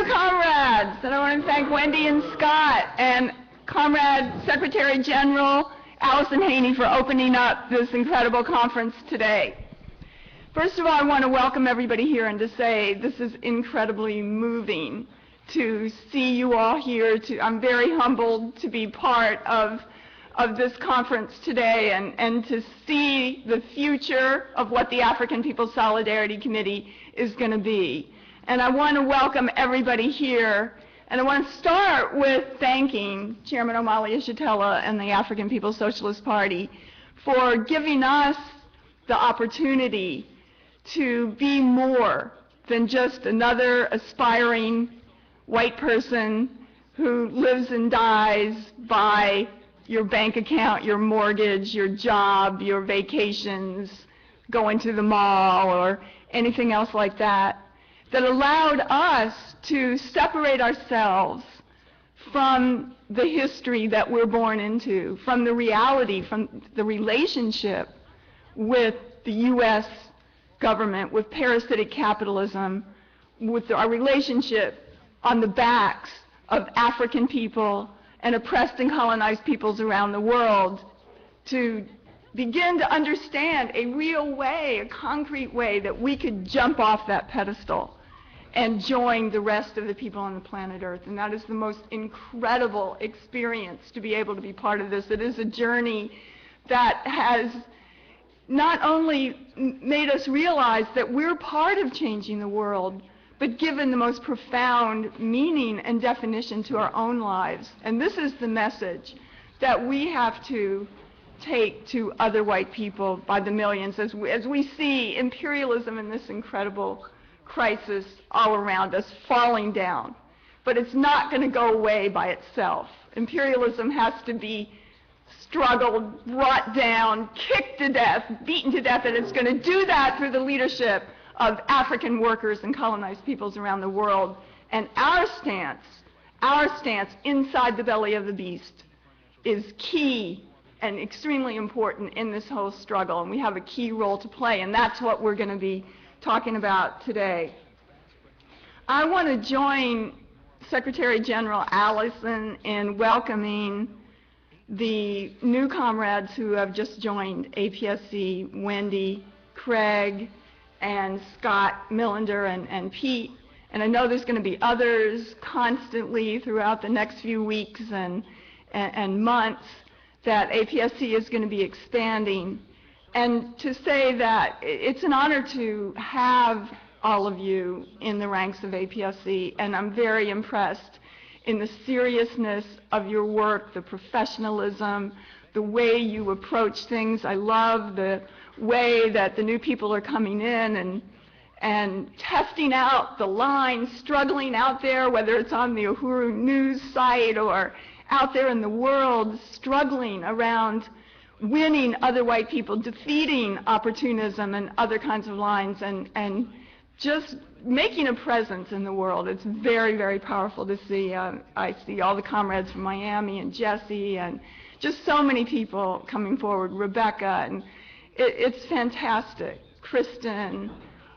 new comrades, and I want to thank Wendy and Scott and Comrade Secretary General Allison Haney for opening up this incredible conference today. First of all, I want to welcome everybody here and to say this is incredibly moving to see you all here. I'm very humbled to be part of this conference today and to see the future of what the African People's Solidarity Committee is going to be. And I want to welcome everybody here. And I want to start with thanking Chairman Omali Yeshitela and the African People's Socialist Party for giving us the opportunity to be more than just another aspiring white person who lives and dies by your bank account, your mortgage, your job, your vacations, going to the mall, or anything else like that, that allowed us to separate ourselves from the history that we're born into, from the reality, from the relationship with the U.S. government, with parasitic capitalism, with our relationship on the backs of African people and oppressed and colonized peoples around the world, to begin to understand a real way, a concrete way that we could jump off that pedestal and join the rest of the people on the planet Earth. And that is the most incredible experience to be able to be part of this. It is a journey that has not only made us realize that we're part of changing the world, but given the most profound meaning and definition to our own lives. And this is the message that we have to take to other white people by the millions as we see imperialism in this incredible crisis all around us falling down. But it's not going to go away by itself. Imperialism has to be struggled, brought down, kicked to death, beaten to death, and it's going to do that through the leadership of African workers and colonized peoples around the world. And our stance inside the belly of the beast is key and extremely important in this whole struggle, and we have a key role to play, and that's what we're going to be talking about today. I want to join Secretary General Allison in welcoming the new comrades who have just joined APSC, Wendy, Craig, and Scott Millender and Pete. And I know there's going to be others constantly throughout the next few weeks and months that APSC is going to be expanding. And to say that it's an honor to have all of you in the ranks of APSC, and I'm very impressed in the seriousness of your work, the professionalism, the way you approach things. I love the way that the new people are coming in and testing out the lines, struggling out there, whether it's on the Uhuru news site or out there in the world, struggling around winning other white people, defeating opportunism and other kinds of lines, and just making a presence in the world. It's very, very powerful to see. I see all the comrades from Miami and Jesse and just so many people coming forward, Rebecca, and it's fantastic. Kristen,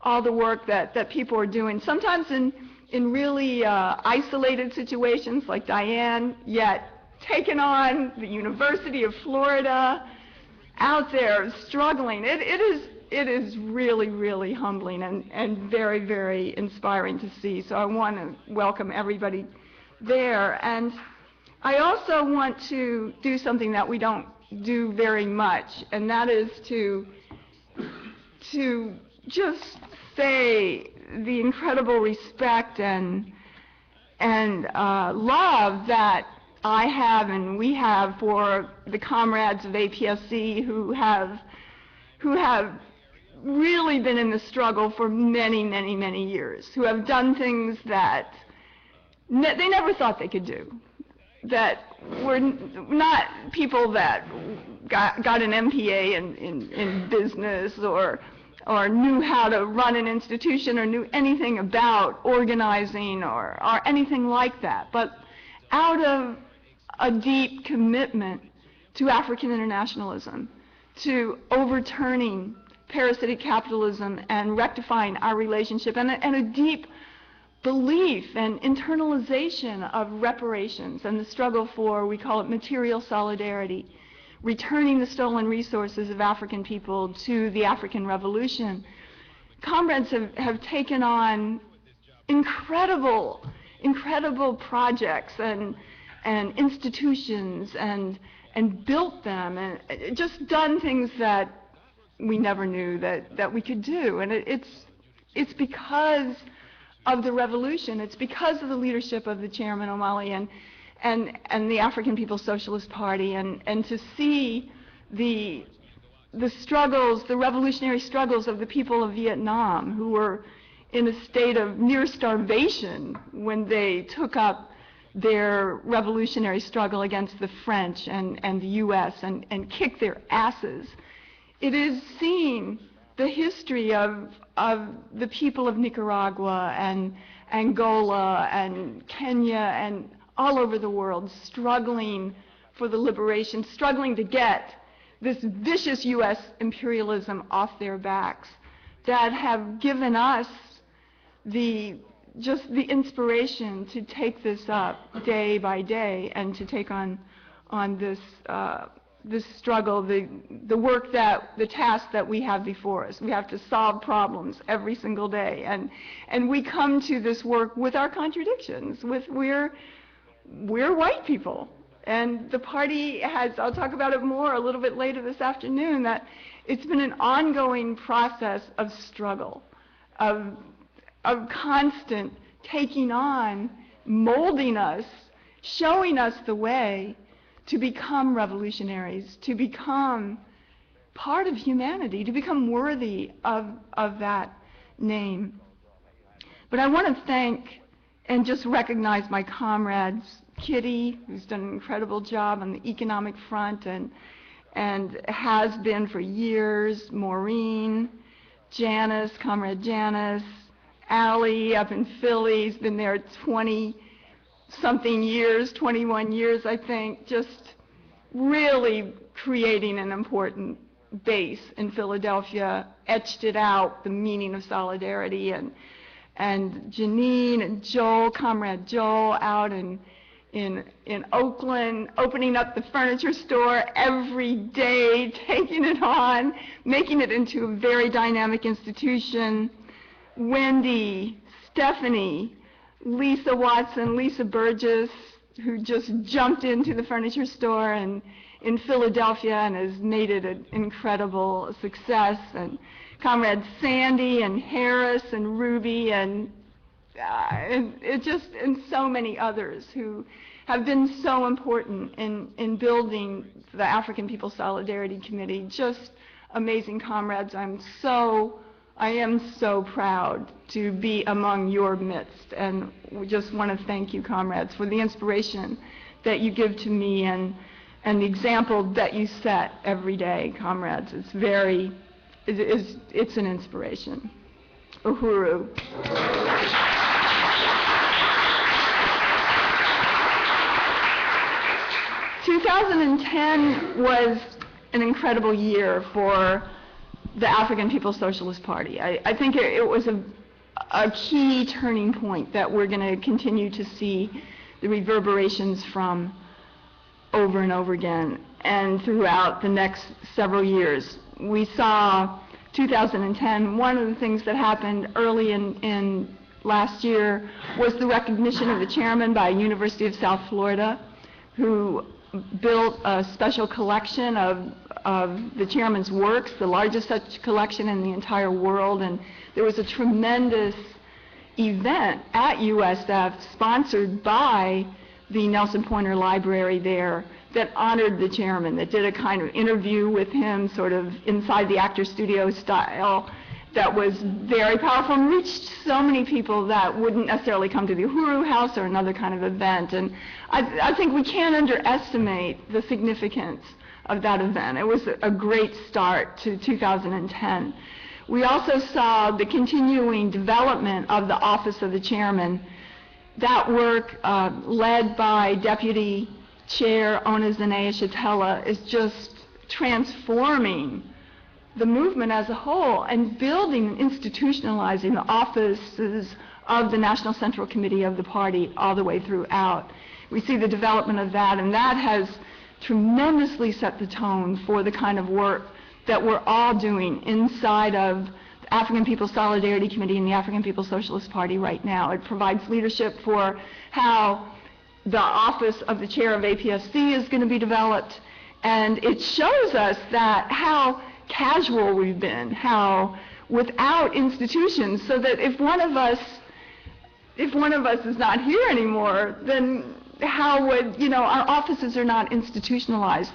all the work that people are doing, sometimes in really isolated situations like Diane, yet taking on the University of Florida, out there struggling. It is really, really humbling and very, very inspiring to see. So I want to welcome everybody there. And I also want to do something that we don't do very much, and that is to just say the incredible respect and love that I have and we have for the comrades of APSC who have really been in the struggle for many, many, many years, who have done things that they never thought they could do, that were not people that got an MPA in business or knew how to run an institution or knew anything about organizing or anything like that, but out of a deep commitment to African internationalism, to overturning parasitic capitalism and rectifying our relationship, and a deep belief and internalization of reparations and the struggle for, we call it material solidarity, returning the stolen resources of African people to the African Revolution. Comrades have taken on incredible projects and institutions and built them and just done things that we never knew that we could do. And it's because of the revolution. It's because of the leadership of the Chairman O'Malley and the African People's Socialist Party, and to see the struggles, the revolutionary struggles of the people of Vietnam, who were in a state of near starvation when they took up their revolutionary struggle against the French and the U.S. and kicked their asses. It is seeing the history of the people of Nicaragua and Angola and Kenya and all over the world struggling for the liberation, struggling to get this vicious U.S. imperialism off their backs, that have given us just the inspiration to take this up day by day and to take on this struggle, the work, the task that we have before us. We have to solve problems every single day, and we come to this work with our contradictions. We're white people, and the party has, I'll talk about it more a little bit later this afternoon, that it's been an ongoing process of struggle, of constant taking on, molding us, showing us the way to become revolutionaries, to become part of humanity, to become worthy of that name. But I want to thank and just recognize my comrades, Kitty, who's done an incredible job on the economic front and has been for years, Maureen, Janice, Comrade Janice, Allie up in Philly, has been there 20-something years, 21 years, I think, just really creating an important base in Philadelphia, etched it out, the meaning of solidarity, and Janine and Joel, Comrade Joel, out in Oakland, opening up the furniture store every day, taking it on, making it into a very dynamic institution. Wendy, Stephanie, Lisa Watson, Lisa Burgess, who just jumped into the furniture store in Philadelphia and has made it an incredible success, and Comrades Sandy and Harris and Ruby and so many others who have been so important in building the African People's Solidarity Committee. Just amazing comrades. I am so proud to be among your midst, and we just want to thank you, comrades, for the inspiration that you give to me and the example that you set every day, comrades. It's an inspiration. Uhuru. 2010 was an incredible year for the African People's Socialist Party. I think it was a key turning point that we're going to continue to see the reverberations from over and over again and throughout the next several years. We saw 2010, one of the things that happened early in last year was the recognition of the chairman by University of South Florida, who built a special collection of the chairman's works, the largest such collection in the entire world, and there was a tremendous event at USF sponsored by the Nelson Pointer Library there that honored the chairman, that did a kind of interview with him sort of inside the actor studio style that was very powerful and reached so many people that wouldn't necessarily come to the Uhuru House or another kind of event. And I think we can't underestimate the significance of that event. It was a great start to 2010. We also saw the continuing development of the office of the chairman. That work, led by Deputy Chair Ona Zanea Shatella, is just transforming the movement as a whole and building and institutionalizing the offices of the National Central Committee of the party all the way throughout. We see the development of that, and that has tremendously set the tone for the kind of work that we're all doing inside of the African People's Solidarity Committee and the African People's Socialist Party right now. It provides leadership for how the office of the chair of APSC is going to be developed, and it shows us that how casual we've been, how without institutions, so that if one of us is not here anymore, then how would, our offices are not institutionalized.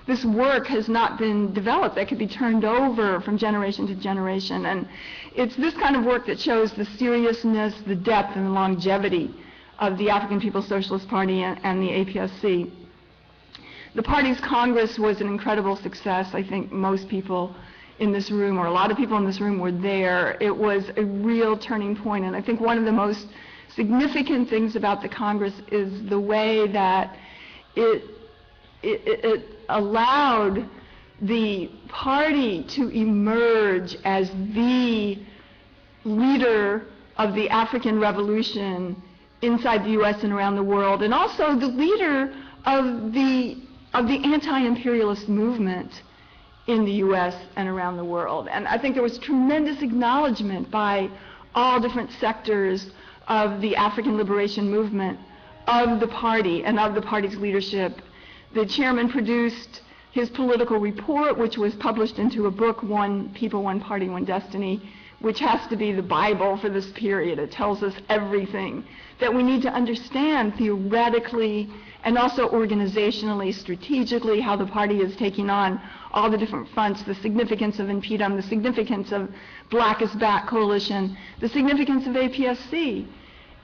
This work has not been developed that could be turned over from generation to generation. And it's this kind of work that shows the seriousness, the depth, and the longevity of the African People's Socialist Party and the APSC. The party's Congress was an incredible success. I think most people in this room, or a lot of people in this room, were there. It was a real turning point, and I think one of the most significant things about the Congress is the way that it allowed the party to emerge as the leader of the African Revolution inside the U.S. and around the world, and also the leader of the anti-imperialist movement in the U.S. and around the world. And I think there was tremendous acknowledgement by all different sectors of the African liberation movement, of the party, and of the party's leadership. The chairman produced his political report, which was published into a book, One People, One Party, One Destiny, which has to be the Bible for this period. It tells us everything that we need to understand theoretically and also organizationally, strategically, how the party is taking on all the different fronts, the significance of NPDM, the significance of Black is Back Coalition, the significance of APSC,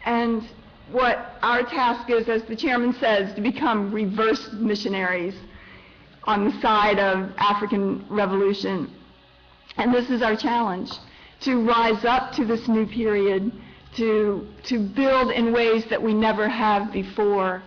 and what our task is, as the chairman says, to become reverse missionaries on the side of African revolution. And this is our challenge, to rise up to this new period, to build in ways that we never have before,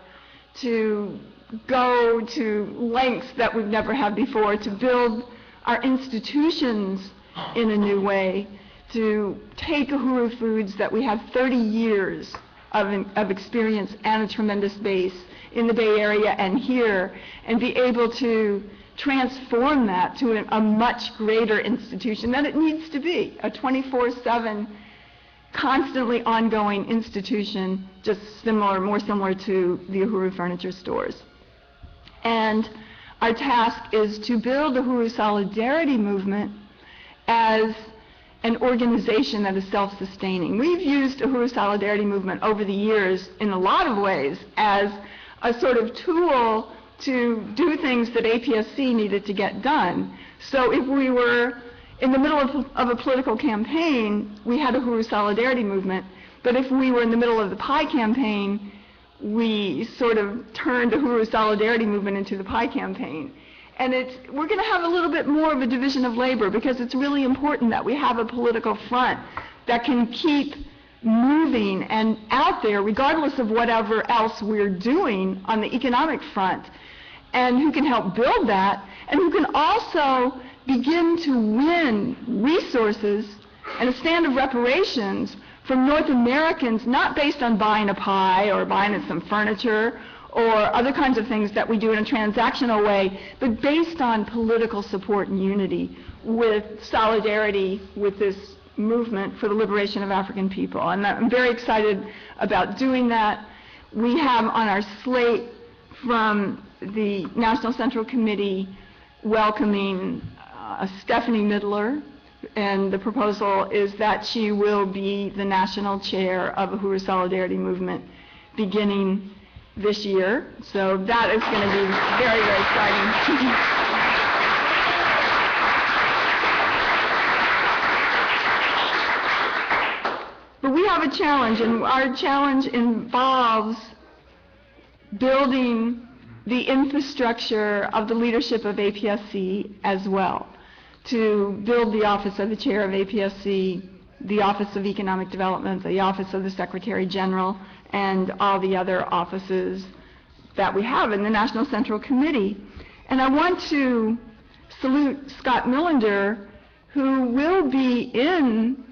to go to lengths that we've never had before, to build our institutions in a new way, to take Uhuru Foods that we have 30 years of experience and a tremendous base in the Bay Area and here, and be able to transform that to a much greater institution than it needs to be, a 24/7, constantly ongoing institution, just more similar to the Uhuru furniture stores. And our task is to build the Uhuru Solidarity Movement as an organization that is self-sustaining. We've used the Uhuru Solidarity Movement over the years in a lot of ways as a sort of tool to do things that APSC needed to get done. So if we were in the middle of a political campaign, we had a Uhuru Solidarity Movement, but if we were in the middle of the pie campaign, we sort of turned the Uhuru Solidarity Movement into the pie campaign. And we're going to have a little bit more of a division of labor, because it's really important that we have a political front that can keep moving and out there regardless of whatever else we're doing on the economic front, and who can help build that, and who can also begin to win resources and a stand of reparations from North Americans, not based on buying a pie or buying some furniture or other kinds of things that we do in a transactional way, but based on political support and unity, with solidarity with this movement for the liberation of African people. And I'm very excited about doing that. We have on our slate from the National Central Committee welcoming Stephanie Midler, and the proposal is that she will be the national chair of the Uhuru Solidarity Movement beginning this year. So that is going to be very, very exciting. But we have a challenge, and our challenge involves building the infrastructure of the leadership of APSC as well, to build the office of the chair of APSC, the office of economic development, the office of the Secretary General, and all the other offices that we have in the National Central Committee. And I want to salute Scott Millender, who will be in